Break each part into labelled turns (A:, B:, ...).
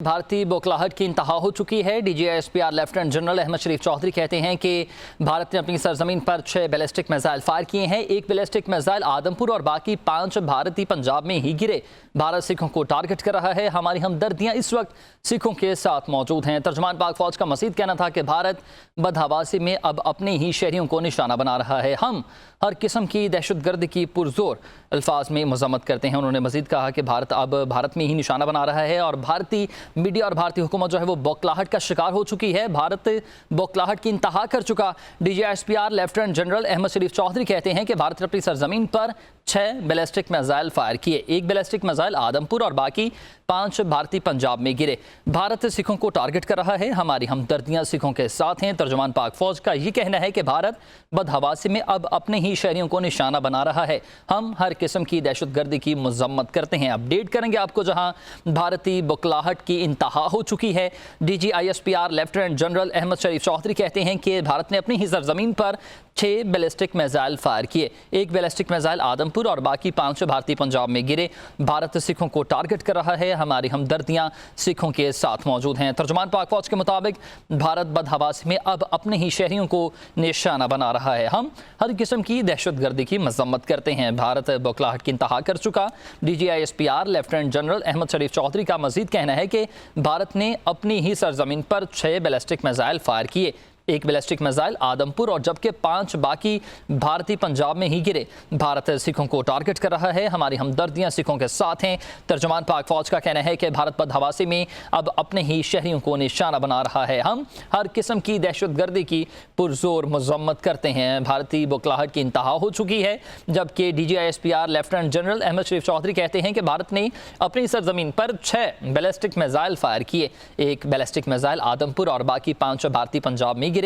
A: भारतीय बौखलाहट की इंतहा हो चुकी है। डीजीआईएसपीआर लेफ्टिनेंट जनरल अहमद शरीफ चौधरी कहते हैं कि भारत ने अपनी सरजमीन पर 6 बैलिस्टिक मिसाइल फायर किए हैं। एक बैलिस्टिक मिसाइल आदमपुर और बाकी 5 भारतीय पंजाब में ही गिरे। भारत सिखों को टारगेट कर रहा है। हमारी हमदर्दियां इस वक्त सिखों के साथ मौजूद हैं। तर्जुमान पाक फौज का मजीद कहना था कि भारत बदहवासी में अब अपने ही शहरियों को निशाना बना रहा है। हम हर किस्म की दहशतगर्द की पुरजोर अल्फाज में मजम्मत करते हैं। उन्होंने मजीद कहा कि भारत अब भारत में ही निशाना बना रहा है और भारतीय मीडिया और भारतीय हुकूमत जो है वो बौखलाहट का शिकार हो चुकी है। भारत बौखलाहट की इंतहा कर चुका। डीजीआईएसपीआर लेफ्टिनेंट जनरल अहमद शरीफ चौधरी कहते हैं कि भारत ने अपनी सरजमीन पर 6 बैलिस्टिक मिसाइल फायर किए। एक बैलिस्टिक मिसाइल आदमपुर और बाकी 5 भारतीय पंजाब में गिरे। भारत सिखों को टारगेट कर रहा है। हमारी हमदर्दियां सिखों के साथ हैं। तर्जुमान पाक फौज का ये कहना है कि भारत बदहवासी में अब अपने ही शहरियों को निशाना बना रहा है। हम हर किस्म की दहशतगर्दी की मजम्मत करते हैं। अपडेट करेंगे आपको जहां भारतीय बौखलाहट की इंतहा हो चुकी है। डीजीआईएसपीआर लेफ्टिनेंट जनरल अहमद शरीफ चौधरी कहते हैं कि भारत ने अपनी ही सरजमीन पर 6 बैलिस्टिक मिसाइल फायर किए। एक बैलिस्टिक मिसाइल आदमपुर और बाकी 5 भारतीय पंजाब में गिरे। भारत सिखों को टारगेट कर रहा है। हमारी हमदर्दियां सिखों के साथ मौजूद हैं। तर्जुमान पाक फौज के मुताबिक भारत बदहवासी में अब अपने ही शहरियों को निशाना बना रहा है। हम हर किस्म की दहशतगर्दी की मजम्मत करते हैं। भारत बौखलाहट की इंतहा कर चुका। डीजीआईएसपीआर लेफ्टिनेंट जनरल अहमद शरीफ चौधरी का मजीद कहना है कि भारत ने अपनी ही सरजमीन पर 6 बैलिस्टिक मिसाइल फायर किए। एक बैलिस्टिक मिसाइल आदमपुर और जबकि 5 बाकी भारतीय पंजाब में ही गिरे। भारत सिखों को टारगेट कर रहा है। हमारी हमदर्दियां सिखों के साथ हैं। तर्जुमान पाक फौज का कहना है कि भारत बदहवासी में अब अपने ही शहरियों को निशाना बना रहा है। हम हर किस्म की दहशतगर्दी की पुरजोर मजम्मत करते हैं। भारतीय बौखलाहट की इंतहा हो चुकी है। जबकि डीजीआईएसपीआर लेफ्टिनेंट जनरल अहमद शरीफ चौधरी कहते हैं कि भारत ने अपनी सरजमीन पर 6 बैलिस्टिक मिसाइल फायर किए। एक बैलिस्टिक मिसाइल आदमपुर और बाकी 5 भारतीय पंजाब में गिरे।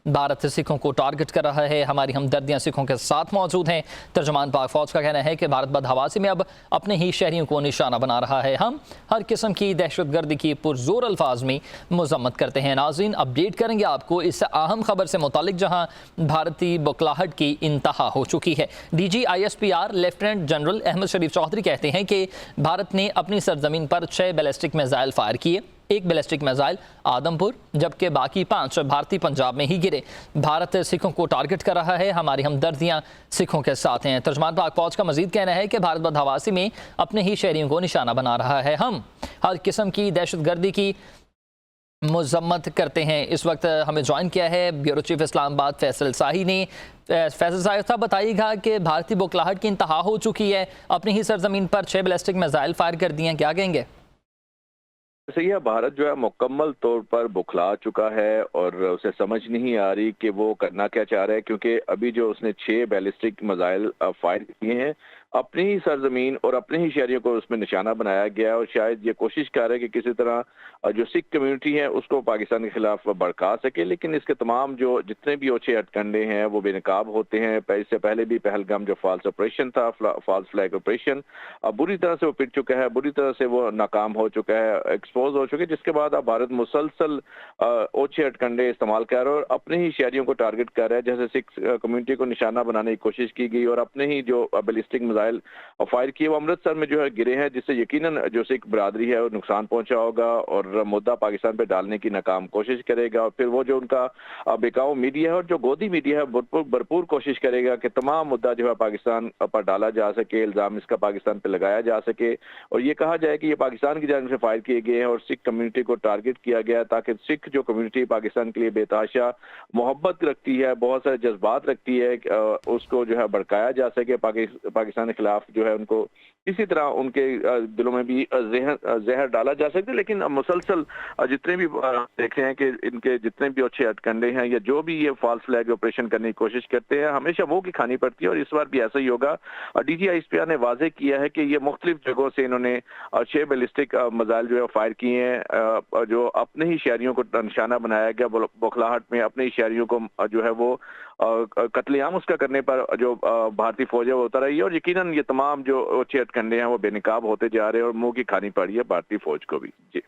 A: भारत सिखों को टारगेट कर रहा है। हमारी हमदर्दियां सिखों के साथ मौजूद हैं। तर्जुमान पाक फौज का कहना है कि भारत बदहवासी में अब अपने ही शहरियों को निशाना बना रहा है। हम हर किस्म की दहशतगर्दी की पुरजोर अल्फाज में मजम्मत करते हैं। नाज़रीन, अपडेट करेंगे आपको इस अहम खबर से मुतालिक जहां भारतीय बौखलाहट की इंतहा हो चुकी है। डीजीआईएसपीआर लेफ्टिनेंट जनरल अहमद शरीफ चौधरी कहते हैं कि भारत ने अपनी सरजमीन पर 6 बैलिस्टिक मिसाइल फायर किए। एक बैलिस्टिक मिसाइल आदमपुर जबकि बाकी 5 भारतीय पंजाब में ही गिरे। भारत सिखों को टारगेट कर रहा है। हमारी हमदर्दियां सिखों के साथ हैं। तर्जुमान पाक फौज का मजीद कहना है कि भारत बदहवासी में अपने ही शहरियों को निशाना बना रहा है। हम हर किस्म की दहशतगर्दी की मजम्मत करते हैं। इस वक्त हमें ज्वाइन किया है ब्यूरो चीफ इस्लामाबाद फैसल शाही ने। फैसल साहब बताइएगा कि भारतीय बौखलाहट की इंतहा हो चुकी है। अपनी ही सरजमीन पर 6 बैलिस्टिक मिसाइल फायर कर दिए हैं, क्या कहेंगे?
B: सही है, भारत जो है मुकम्मल तौर पर बुखला चुका है और उसे समझ नहीं आ रही कि वो करना क्या चाह रहा है, क्योंकि अभी जो उसने 6 बैलिस्टिक मिसाइल फायर किए हैं अपनी ही सरजमीन और अपने ही शहरियों को उसमें निशाना बनाया गया और शायद ये कोशिश कर रहे हैं कि किसी तरह जो सिख कम्युनिटी है उसको पाकिस्तान के खिलाफ भड़का सके। लेकिन इसके तमाम जो जितने भी ओछे हथकंडे हैं वो बेनकाब होते हैं। इससे पहले भी पहलगाम जो फॉल्स ऑपरेशन था, फॉल्स फ्लैग ऑपरेशन, अब बुरी तरह से वो पिट चुका है, बुरी तरह से वो नाकाम हो चुका है, एक्सपोज हो चुके, जिसके बाद अब भारत मुसलसल ओछे हथकंडे इस्तेमाल कर रहा है और अपने ही शहरियों को टारगेट कर रहा है। जैसे सिख कम्युनिटी को निशाना बनाने की कोशिश की गई और अपने ही जो बैलिस्टिक मिसाइल फायर किए वो अमृतसर में जो है गिरे हैं, जिससे यकीनन जो सिख बरादरी है वो नुकसान पहुंचा होगा और मुद्दा पाकिस्तान पे डालने की नाकाम कोशिश करेगा। और फिर वो जो उनका बेकाऊ मीडिया है और जो गोदी मीडिया है भरपूर कोशिश करेगा कि तमाम मुद्दा जो है पाकिस्तान पर डाला जा सके, इल्जाम इसका पाकिस्तान पे लगाया जा सके और ये कहा जाए कि ये पाकिस्तान की जानिब से फायर किए गए हैं और सिख कम्युनिटी को टारगेट किया गया, ताकि सिख जो कम्युनिटी पाकिस्तान के लिए बेताशा मोहब्बत रखती है, बहुत सारे जज्बात रखती है, उसको जो है भड़काया जा सके। पाकिस्तान के खिलाफ जो है उनको इसी तरह उनके दिलों में भी जहर डाला जा सकता है। लेकिन मुसलसल जितने भी देख रहे हैं कि इनके जितने भी अच्छे हथकंडे हैं या जो भी ये फॉल्स फ्लैग ऑपरेशन करने की कोशिश करते हैं हमेशा वो की खानी पड़ती है और इस बार भी ऐसा ही होगा। डीजीआईएसपीआर ने वाजे किया है कि ये मुख्तलिफ जगहों से इन्होंने 6 बैलिस्टिक मिसाइल जो है फायर किए हैं, जो अपने ही शहरियों को निशाना बनाया गया। बौखलाहट में अपने ही शहरियों को जो है वो कत्लेआम उसका करने पर जो भारतीय फौज है वो उतर रही है और यकीनन ये तमाम जो अच्छे हथकंडे हैं वो बेनकाब होते जा रहे हैं और मुंह की खानी पड़ी है भारतीय फौज को भी। जी।